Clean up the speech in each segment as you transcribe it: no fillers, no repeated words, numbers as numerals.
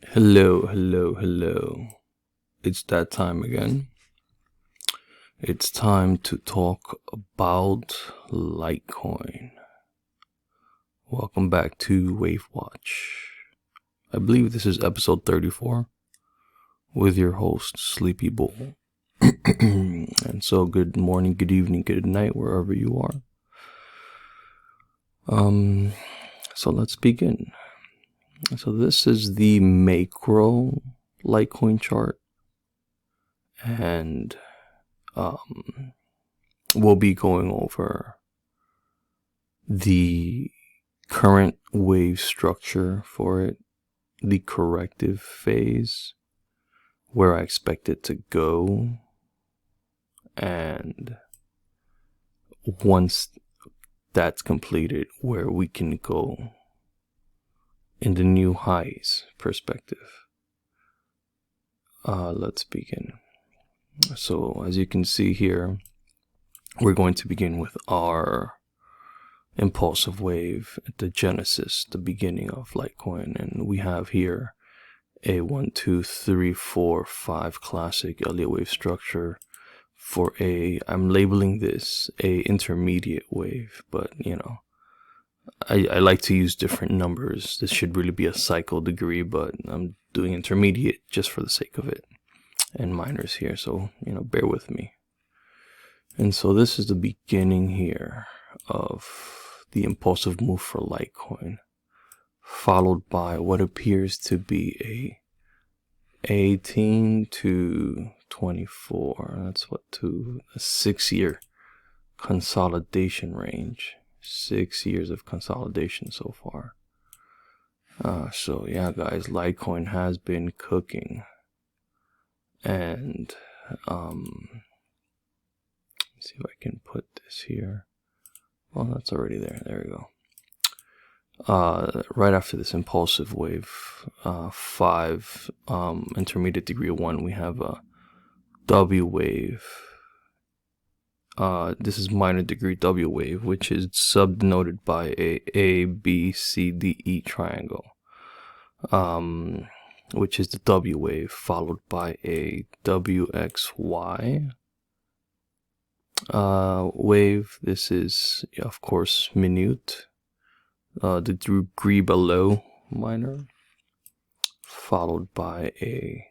Hello, hello, hello. It's that time again. It's time to talk about Litecoin. Welcome back to Wave Watch. I believe this is episode 34 with your host, Sleepy Bull. And so, good morning, good evening, good night, wherever you are. So let's begin. So this is the macro Litecoin chart, and we'll be going over the current wave structure for it, the corrective phase, where I expect it to go, and once that's completed, where we can go in the new highs perspective. Let's begin. So as you can see here, we're going to begin with our impulsive wave at the genesis, the beginning of Litecoin, and we have here a 1, 2, 3, 4, 5 classic Elliott wave structure for I'm labeling this a intermediate wave, but I like to use different numbers. This should really be a cycle degree, but I'm doing intermediate just for the sake of it, and minors here, so bear with me. And so this is the beginning here of the impulsive move for Litecoin, followed by what appears to be a 18 to 24. That's to a 6-year consolidation range. 6 years of consolidation so far. So yeah, guys, Litecoin has been cooking, and let's see if I can put this here. Well, that's already there. There we go. Right after this impulsive wave, 5, intermediate degree 1, we have a W wave. This is minor degree W wave, which is subdenoted by a B, C, D, E triangle, which is the W wave, followed by a WXY wave. This is, of course, minute, the degree below minor, followed by a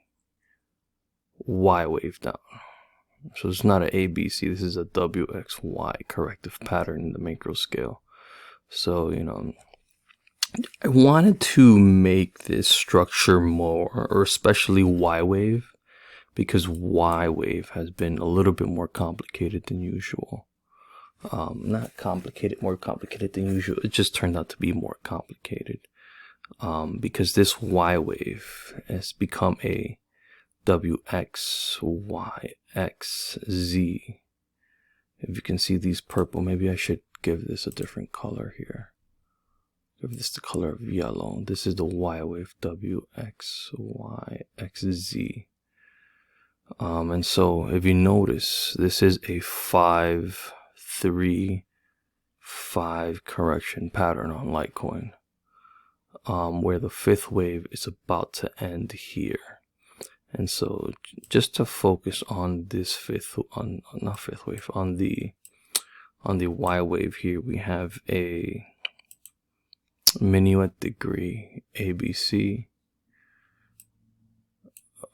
Y wave down. So it's not an ABC, this is a WXY corrective pattern in the macro scale. So, I wanted to make this structure more, or especially Y wave, because Y wave has been a little bit more complicated than usual. Not complicated, more complicated than usual. It just turned out to be more complicated. Because this Y wave has become a WXYXZ. If you can see these purple, maybe I should give this a different color here. Give this the color of yellow. This is the Y wave, WXYXZ. And so if you notice, this is a 5, 3, 5 correction pattern on Litecoin, where the 5th wave is about to end here. And so just to focus on this on the Y wave here, we have a minuet degree ABC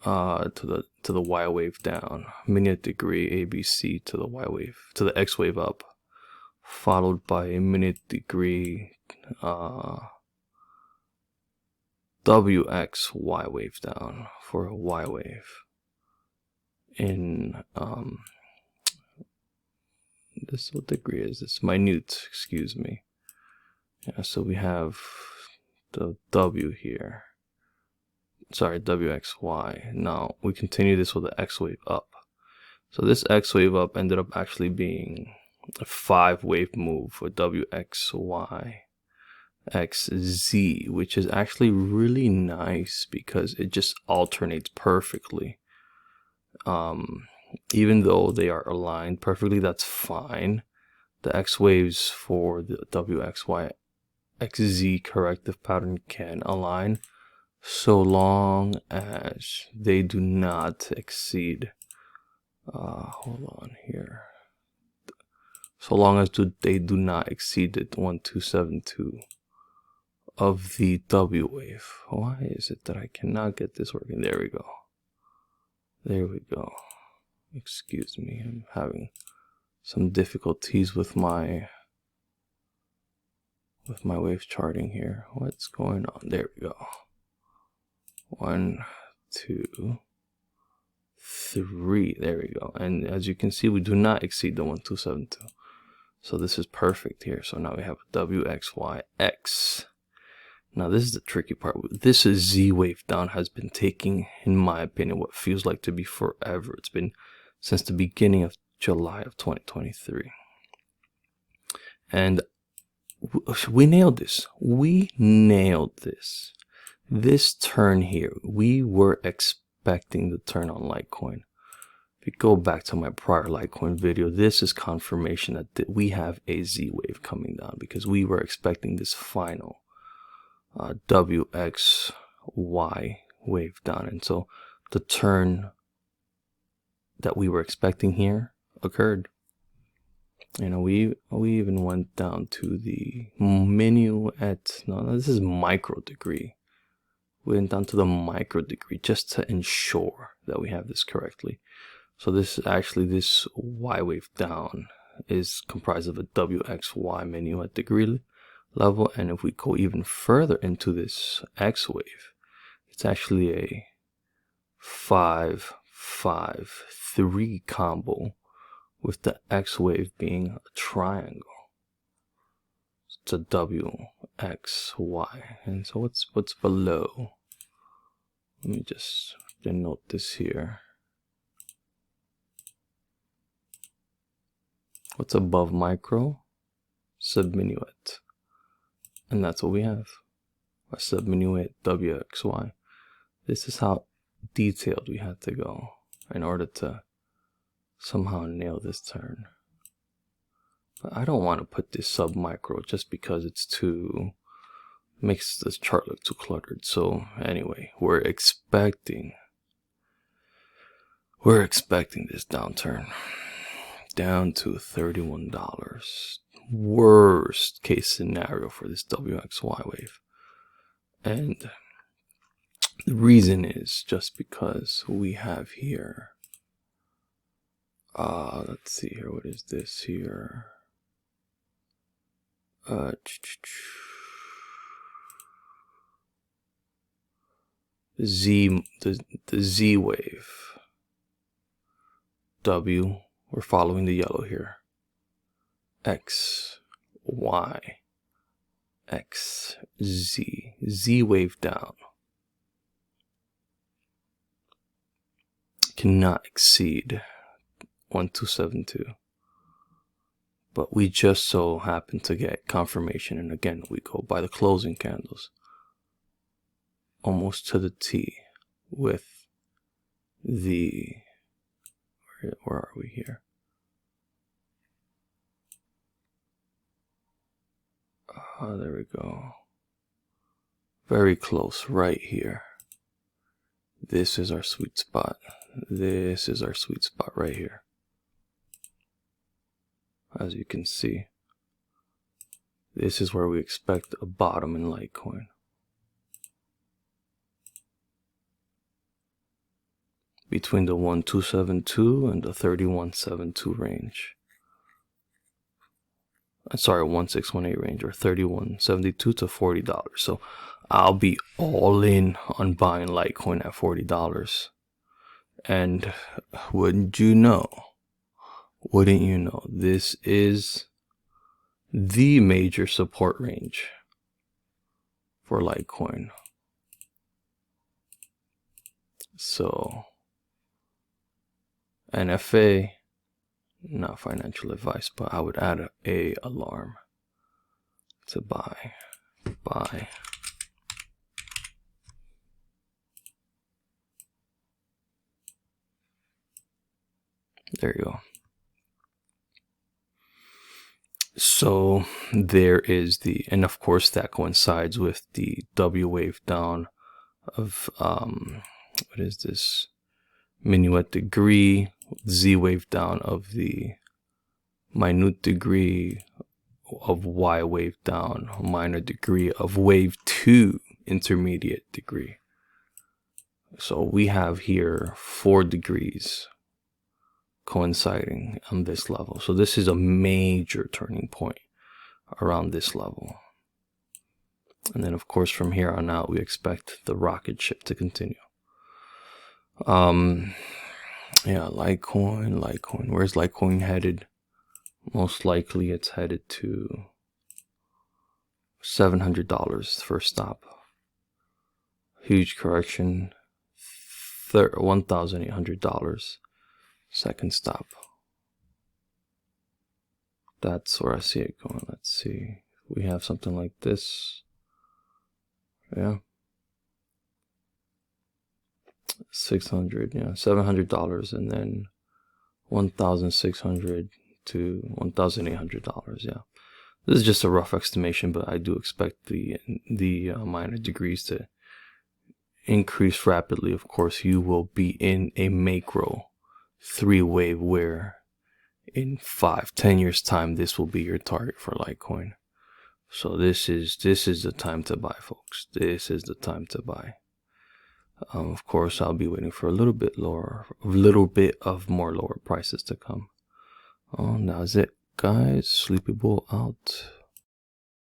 to the Y wave down, minuet degree ABC to the Y wave, to the X wave up, followed by a minuet degree WXY wave down for a Y wave in this, what degree is this? Minute, excuse me. Yeah, so we have the W here. Sorry, WXY. Now we continue this with the X wave up. So this X wave up ended up actually being a 5 wave move for WXY XZ, which is actually really nice because it just alternates perfectly. Even though they are aligned perfectly, that's fine. The X waves for the WXY XZ corrective pattern can align, so long as they do not exceed, hold on here, so long as they do not exceed the 1272 of the W wave. Why is it that I cannot get this working? There we go. There we go. Excuse me, I'm having some difficulties with my wave charting here. What's going on? There we go. 1, 2, 3. There we go. And as you can see, we do not exceed the 1272. So this is perfect here. So now we have WXYX. Now this is the tricky part. This is Z wave down has been taking, in my opinion, what feels like to be forever. It's been since the beginning of July of 2023. And we nailed this. We nailed this. This turn here, we were expecting the turn on Litecoin. If you go back to my prior Litecoin video, this is confirmation that we have a Z wave coming down, because we were expecting this final WXY wave down. And so the turn that we were expecting here occurred. You know, we even went down to the minuet. No, this is micro degree. We went down to the micro degree just to ensure that we have this correctly. So this actually, this Y wave down is comprised of a WXY minuet degree level, and if we go even further into this X wave, it's actually a 5-5-3 combo, with the X wave being a triangle. It's a WXY. And so what's below? Let me just denote this here. What's above micro? Subminuet. And that's what we have. A subminuet WXY. This is how detailed we had to go in order to somehow nail this turn. But I don't want to put this sub micro just because it's too, makes this chart look too cluttered. So anyway, we're expecting this downturn down to $31. Worst case scenario for this WXY wave. And the reason is just because we have here, let's see here, what is this here? The Z wave. W, we're following the yellow here. X, Y, X, Z. Z wave down cannot exceed 1272. But we just so happen to get confirmation, and again, we go by the closing candles almost to the T with the, where are we here? There we go. Very close right here. This is our sweet spot. This is our sweet spot right here. As you can see, this is where we expect a bottom in Litecoin. Between the 1272 and the 3172 range. Sorry, 1618 range, or 3172 to $40. So I'll be all in on buying Litecoin at $40. And wouldn't you know, this is the major support range for Litecoin. So NFA, not financial advice, but I would add a alarm to buy. There you go. So there is the, and of course that coincides with the W wave down of what is this? Minuet degree, Z wave down of the minute degree of Y wave down, minor degree of wave 2 intermediate degree. So we have here 4 degrees coinciding on this level. So this is a major turning point around this level. And then of course from here on out we expect the rocket ship to continue. Yeah, Litecoin. Where's Litecoin headed? Most likely it's headed to $700 first stop. Huge correction. $1,800 second stop. That's where I see it going. Let's see. We have something like this. Yeah. 600, yeah, $700, and then $1,600 to $1,800. Yeah, this is just a rough estimation, but I do expect the minor degrees to increase rapidly. Of course, you will be in a macro 3-wave where in 5-10 years time this will be your target for Litecoin. So this is the time to buy, folks. This is the time to buy. Of course, I'll be waiting for a little bit more lower prices to come. Oh, that's it, guys. Sleepy Bull out.